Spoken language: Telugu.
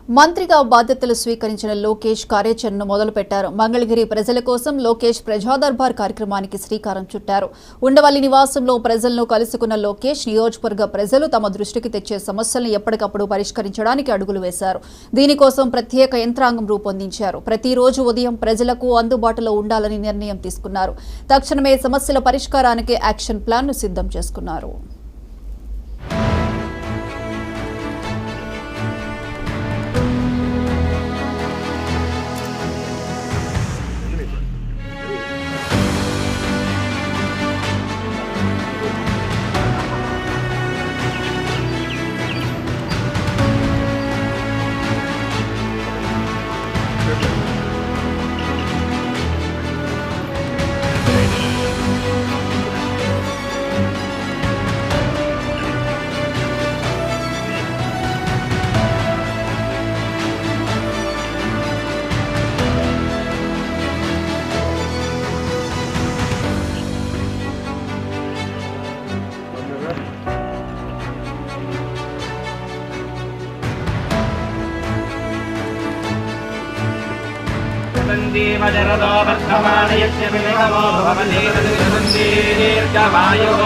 మంత్రిగా బాధ్యతలు స్వీకరించిన లోకేష్ కార్యాచరణను మొదలుపెట్టారు. మంగళగిరి ప్రజల కోసం లోకేష్ ప్రజాదర్బార్ కార్యక్రమానికి శ్రీకారం చుట్టారు. ఉండవల్లి నివాసంలో ప్రజలను కలుసుకున్న లోకేష్ నియోజకవర్గ ప్రజలు తమ దృష్టికి తెచ్చే సమస్యలను ఎప్పటికప్పుడు పరిష్కరించడానికి అడుగులు వేశారు. దీనికోసం ప్రత్యేక యంత్రాంగం రూపొందించారు. ప్రతిరోజు ఉదయం ప్రజలకు అందుబాటులో ఉండాలని నిర్ణయం తీసుకున్నారు. తక్షణమే సమస్యల పరిష్కారానికి యాక్షన్ ప్లాన్ను సిద్ధం చేసుకున్నారు. संजीवजरदो वर्धमानयस्य विवेकमो भवति तद्विदन्ति दीर्घमायुः